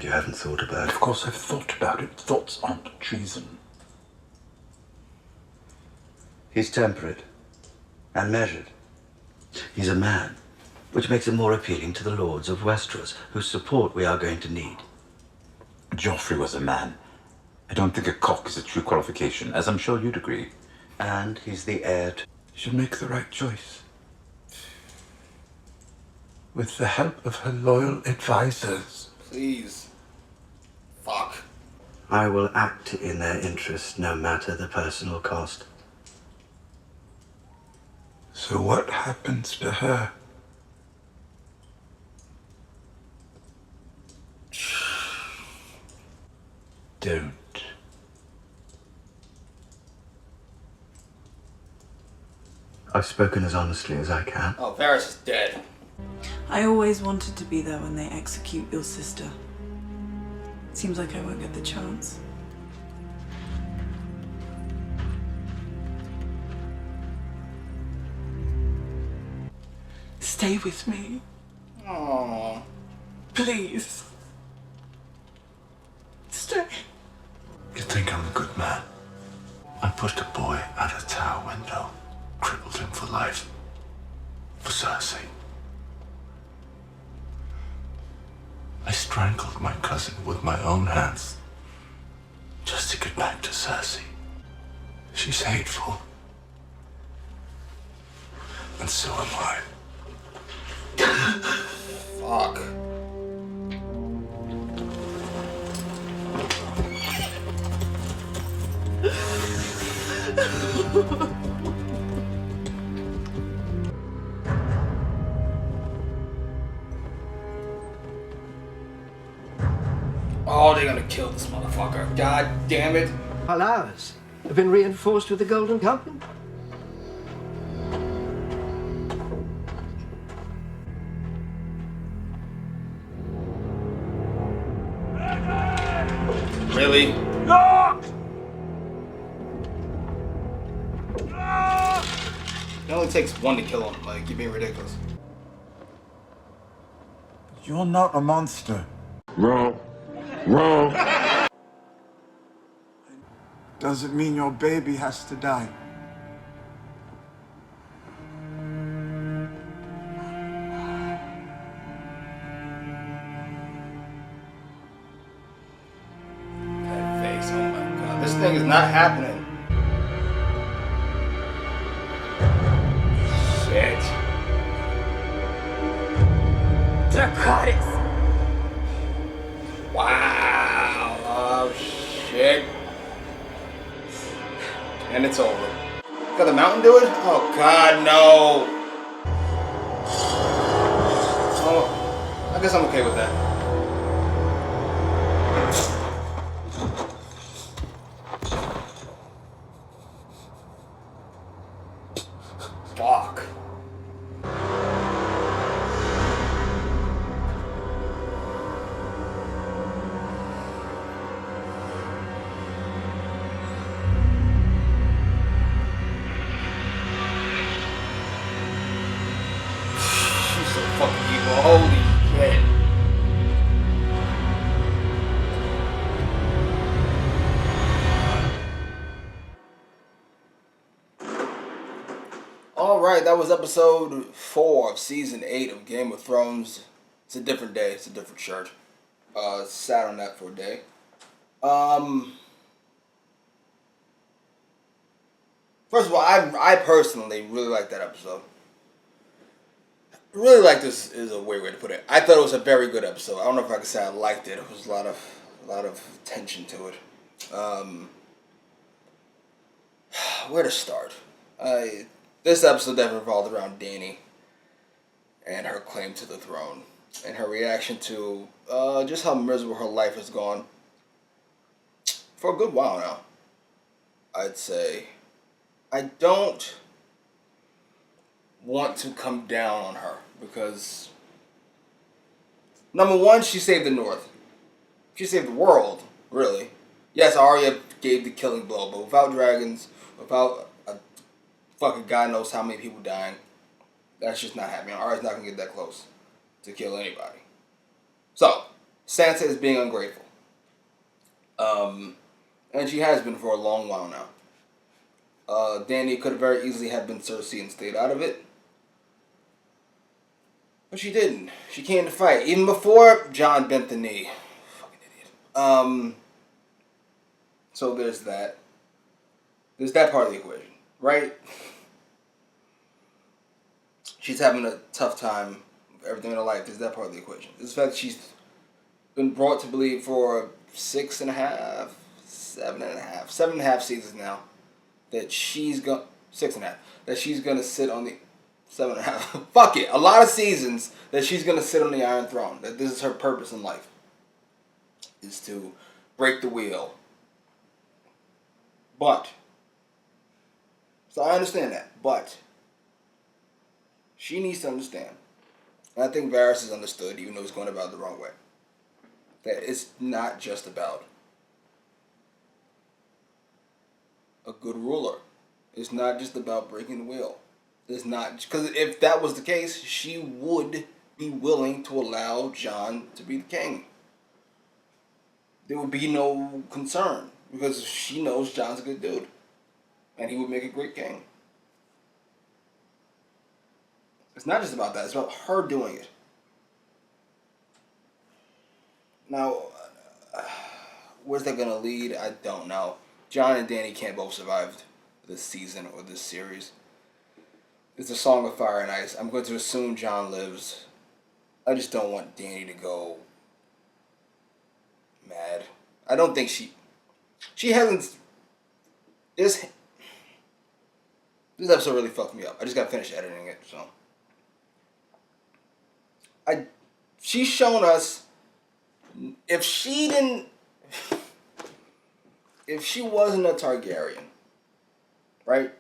you haven't thought about it. Of course I've thought about it. Thoughts aren't treason. He's temperate and measured. He's a man, which makes him more appealing to the lords of Westeros, whose support we are going to need. Joffrey was a man. I don't think a cock is a true qualification, as I'm sure you'd agree. And he's the heir to... She'll make the right choice. With the help of her loyal advisors. Please. Fuck. I will act in their interest, no matter the personal cost. So what happens to her? Don't. I've spoken as honestly as I can. Oh, Varys is dead. I always wanted to be there when they execute your sister. Seems like I won't get the chance. Stay with me. Aww. Please. Stay. You think I'm a good man? I pushed a boy out a tower window, crippled him for life. For Cersei. I strangled my cousin with my own hands, just to get back to Cersei. She's hateful. And so am I. Fuck. Oh, they're gonna kill this motherfucker. God damn it. While ours have been reinforced with the Golden Company. Really? It only takes one to kill him. Like, you're being ridiculous. You're not a monster. Wrong. Wrong. Doesn't mean your baby has to die. That face, oh my god. This thing is not happening. Shit. Dracarys. Wow. Oh shit. And it's over. Got the mountain do it? Oh god, no. Oh, I guess I'm okay with that. Fuck. She's so fucking evil. Holy shit. Alright, that was episode 4 of season 8 of Game of Thrones. It's a different day, it's a different shirt. Sat on that for a day. First of all, I personally really like that episode. Really like this is a weird way to put it. I thought it was a very good episode. I don't know if I could say I liked it. It was a lot of tension to it. Where to start? This episode definitely revolved around Dany and her claim to the throne and her reaction to just how miserable her life has gone for a good while now. I'd say I don't want to come down on her because number one, she saved the North. She saved the world, really. Yes, Arya gave the killing blow, but without dragons, without a fucking God knows how many people dying, that's just not happening. Arya's not gonna get that close to kill anybody. So, Sansa is being ungrateful. And she has been for a long while now. Dany could have very easily have been Cersei and stayed out of it. But she didn't. She came to fight. Even before Jon bent the knee. Fucking idiot. So there's that. There's that part of the equation, right? She's having a tough time with everything in her life. There's that part of the equation. There's the fact that she's been brought to believe for 6.5, 7.5 seasons now that she's going 6.5 that she's gonna sit on the 7.5. Fuck it, a lot of seasons that she's gonna sit on the Iron Throne. That this is her purpose in life, is to break the wheel. But so I understand that, but she needs to understand, and I think Varys has understood, even though he's going about it the wrong way, that it's not just about a good ruler. It's not just about breaking the wheel. It's not, because if that was the case, she would be willing to allow Jon to be the king. There would be no concern because she knows Jon's a good dude, and he would make a great king. It's not just about that. It's about her doing it. Now, where's that gonna lead? I don't know. Jon and Dany can't both survive this season or this series. It's a Song of Fire and Ice. I'm going to assume Jon lives. I just don't want Dany to go mad. I don't think she hasn't. This episode really fucked me up. I just got finished editing it, so she's shown us, if she wasn't a Targaryen, right?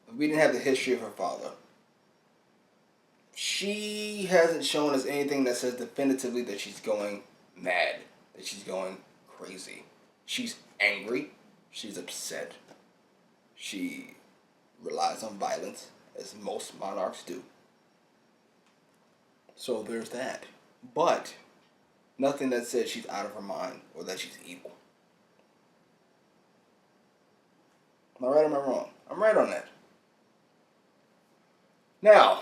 If we didn't have the history of her father, she hasn't shown us anything that says definitively that she's going mad, that she's going crazy. She's angry. She's upset. She relies on violence, as most monarchs do. So there's that. But nothing that says she's out of her mind or that she's evil. Am I right or am I wrong? I'm right on that. Now,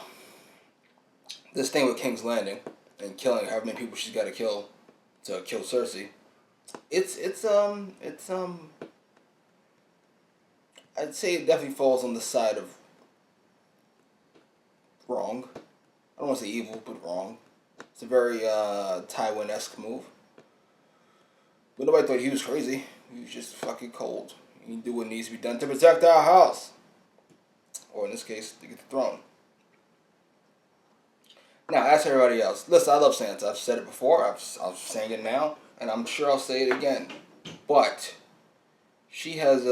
this thing with King's Landing and killing however many people she's got to kill Cersei, it's I'd say it definitely falls on the side of wrong. I don't want to say evil, but wrong. It's a very Tywin-esque move. But nobody thought he was crazy. He was just fucking cold. He do what needs to be done to protect our house. Or in this case, to get the throne. Now, as everybody else, listen, I love Sansa. I've said it before. I'm saying it now. And I'm sure I'll say it again. But she has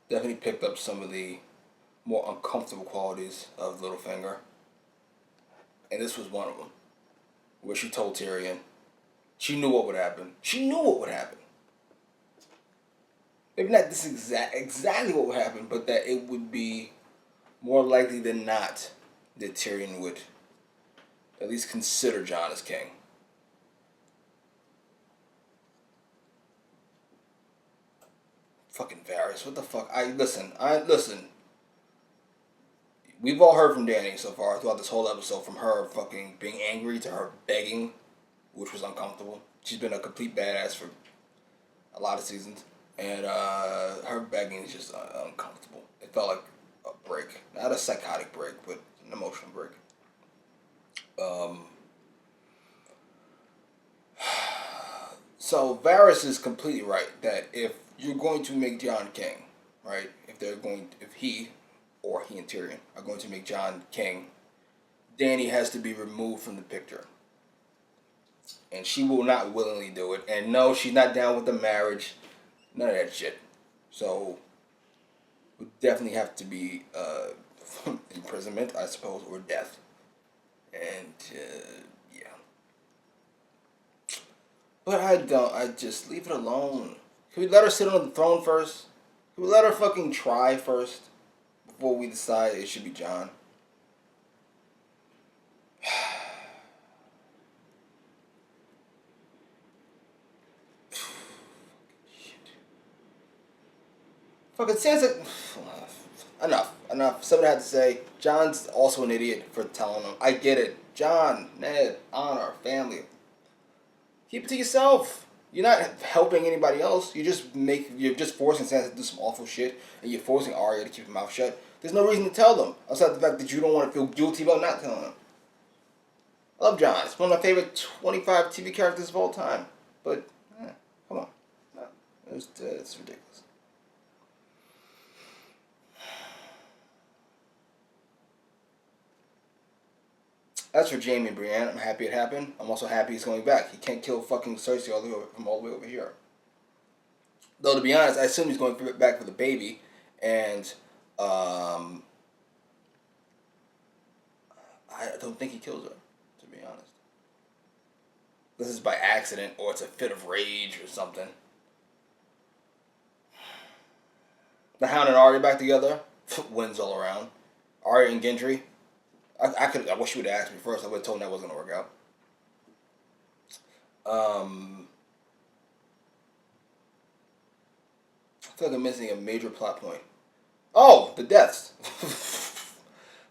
definitely picked up some of the more uncomfortable qualities of Littlefinger. And this was one of them. Where she told Tyrion, she knew what would happen. She knew what would happen. Maybe not this exactly what would happen, but that it would be more likely than not that Tyrion would at least consider Jon as king. Fucking Varys, what the fuck? Listen. We've all heard from Dany so far throughout this whole episode, from her fucking being angry to her begging, which was uncomfortable. She's been a complete badass for a lot of seasons, and her begging is just uncomfortable. It felt like a break, not a psychotic break, but an emotional break. So Varys is completely right that if you're going to make Jon king, right? If he and Tyrion are going to make Jon king, Dany has to be removed from the picture. And she will not willingly do it. And no, she's not down with the marriage. None of that shit. So, would definitely have to be imprisonment, I suppose, or death. And, yeah. But I just leave it alone. Can we let her sit on the throne first? Can we let her fucking try first? Before we decide it should be Jon. Fucking Sansa. Enough. Somebody had to say. John's also an idiot for telling him. I get it. John, Ned, honor, family. Keep it to yourself. You're not helping anybody else. You're just forcing Sansa to do some awful shit, and you're forcing Arya to keep her mouth shut. There's no reason to tell them, outside the fact that you don't want to feel guilty about not telling them. I love Jon. It's one of my favorite 25 TV characters of all time. But, come on. No, it's ridiculous. As for Jaime and Brienne, I'm happy it happened. I'm also happy he's going back. He can't kill fucking Cersei all the way over here. Though, to be honest, I assume he's going back for the baby. And, I don't think he kills her, to be honest. This is by accident, or it's a fit of rage or something. The Hound and Arya back together. Wins all around. Arya and Gendry. I wish you would have asked me first. I would have told him that wasn't going to work out. I feel like I'm missing a major plot point. Oh, the deaths.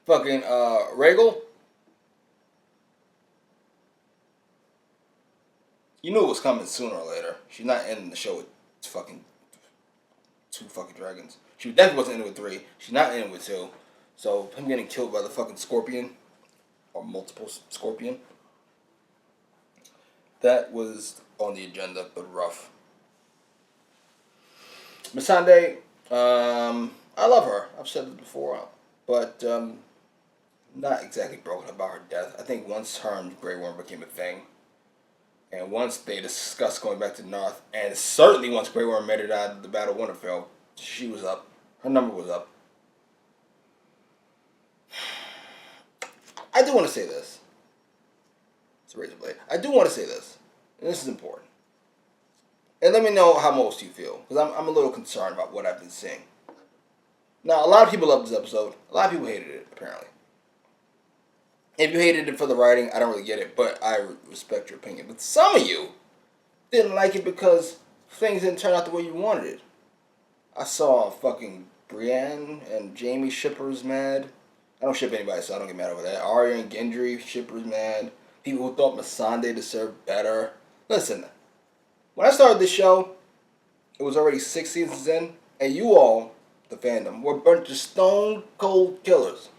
Fucking Rhaegal. You knew it was coming sooner or later. She's not ending the show with fucking 2 fucking dragons. She definitely wasn't ending with 3. She's not ending with 2. So, him getting killed by the fucking scorpion, or multiple scorpion, that was on the agenda, but rough. Missandei, I love her. I've said it before, but not exactly broken about her death. I think once her and Grey Worm became a thing, and once they discussed going back to the North, and certainly once Grey Worm made it out of the Battle of Winterfell, she was up. Her number was up. I do want to say this. It's a razor blade. I do want to say this, and this is important. And let me know how most of you feel, because I'm a little concerned about what I've been seeing. Now, a lot of people loved this episode. A lot of people hated it, apparently. If you hated it for the writing, I don't really get it, but I respect your opinion. But some of you didn't like it because things didn't turn out the way you wanted it. I saw fucking Brienne and Jaime shippers mad. I don't ship anybody, so I don't get mad over that. Arya and Gendry shippers mad. People who thought Missandei deserved better. Listen, when I started this show, it was already 6 seasons in, and you all, the fandom, were a bunch of stone cold killers.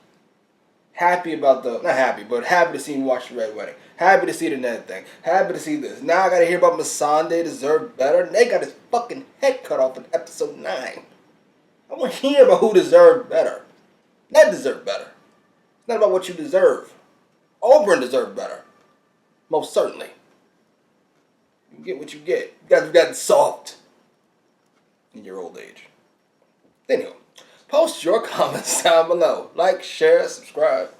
Happy about not happy, but happy to see me watch the Red Wedding. Happy to see the Ned thing. Happy to see this. Now I gotta hear about Missandei deserved better. Ned got his fucking head cut off in episode 9. I want to hear about who deserved better. Ned deserved better. It's not about what you deserve. Oberyn deserved better. Most certainly. You get what you get. You guys have gotten soft in your old age. Anyway, post your comments down below. Like, share, subscribe.